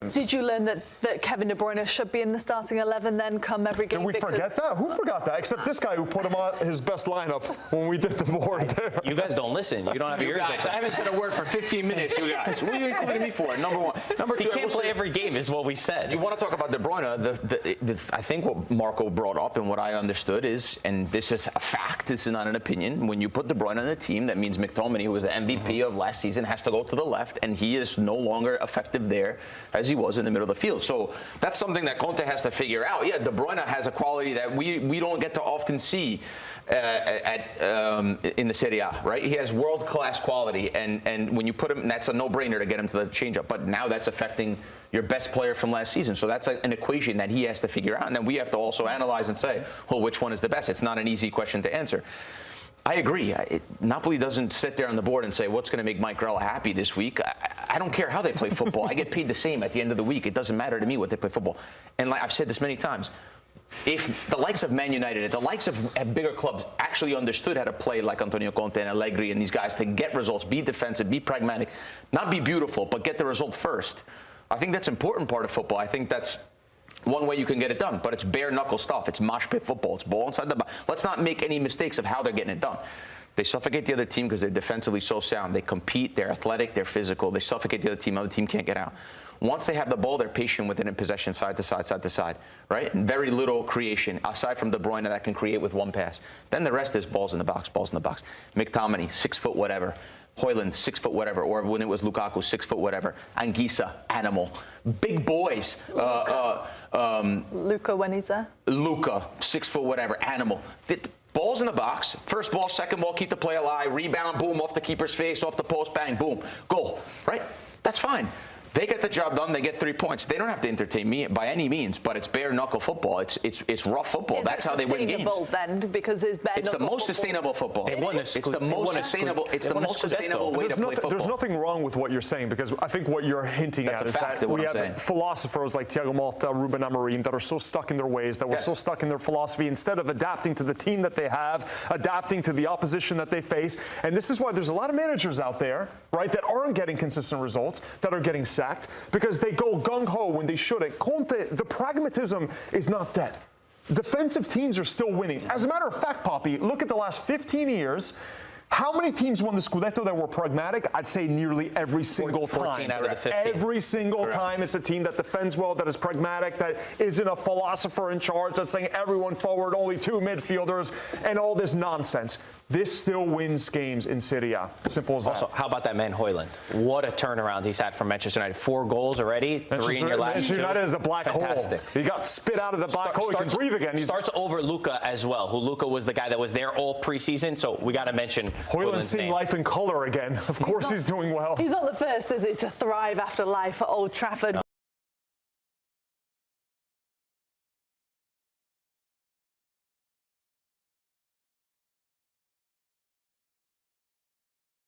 Did you learn that Kevin De Bruyne should be in the starting 11 then come every game? Did we forget that? Who forgot that? Except this guy who put him on his best lineup when we did the board there. You guys don't listen. You don't have your ears open. I haven't said a word for 15 minutes, you guys. What are you including me for? Number one. Number two, he can't play every game is what we said. You want to talk about De Bruyne. I think what Marco brought up and what I understood is, and this is a fact, this is not an opinion, when you put De Bruyne on the team, that means McTominay, who was the MVP of last season, has to go to the left, and he is no longer effective there as he was in the middle of the field. So that's something that Conte has to figure out. Yeah, De Bruyne has a quality that we don't get to often see in the Serie A, right? He has world-class quality, and when you put him, that's a no-brainer to get him to the change-up. But now that's affecting your best player from last season. So that's an equation that he has to figure out, and then we have to also analyze and say, well, which one is the best? It's not an easy question to answer. I agree. Napoli doesn't sit there on the board and say, what's going to make Mike Grella happy this week? I don't care how they play football. I get paid the same at the end of the week. It doesn't matter to me what they play football. And like I've said this many times, if the likes of Man United, the likes of bigger clubs actually understood how to play like Antonio Conte and Allegri and these guys to get results, be defensive, be pragmatic, not be beautiful, but get the result first, I think that's an important part of football. I think that's one way you can get it done, but it's bare knuckle stuff. It's mosh pit football. It's ball inside the box. Let's not make any mistakes of how they're getting it done. They suffocate the other team because they're defensively so sound. They compete. They're athletic. They're physical. They suffocate the other team can't get out. Once they have the ball, they're patient with it in possession, side to side, side to side, right? Very little creation, aside from De Bruyne that can create with one pass. Then the rest is balls in the box, balls in the box. McTominay, 6 foot whatever. Hoyland, 6 foot whatever, or when it was Lukaku, 6 foot whatever. Anguissa, animal. Big boys. Luka when he's there. Luka, 6 foot whatever, animal. Balls in the box. First ball, second ball, keep the play alive. Rebound, boom, off the keeper's face, off the post, bang, boom, goal. Right? That's fine. They get the job done. They get 3 points. They don't have to entertain me by any means, but it's bare knuckle football. It's rough football. That's how they win games. Then, because it's the most sustainable football. It's the most sustainable. It's the most sustainable way to play football. There's nothing wrong with what you're saying, because I think what you're hinting at is that we have philosophers like Thiago Motta, Ruben Amorim that are so stuck in their ways, that were so stuck in their philosophy, instead of adapting to the team that they have, adapting to the opposition that they face. And this is why there's a lot of managers out there, right, that aren't getting consistent results, that are getting sacked, because they go gung-ho when they shouldn't. Conte, the pragmatism is not dead. Defensive teams are still winning. As a matter of fact, Poppy, look at the last 15 years. How many teams won the Scudetto that were pragmatic? I'd say nearly every single 14 time. out of the 15. Every single time it's a team that defends well, that is pragmatic, that isn't a philosopher in charge, that's saying everyone forward, only 2 midfielders, and all this nonsense. This still wins games in Serie A. Simple as that. Also, how about that man Hoyland? What a turnaround he's had from Manchester United. 4 goals already, 3 in your last 2. Manchester United is a black Fantastic. hole. He got spit out of the black hole. He can breathe again. Starts over Luka as well, who Luka was the guy that was there all preseason. So we got to mention Hoyland's seeing life in color again. Of course he's doing well. He's not the first, is he, to thrive after life at Old Trafford.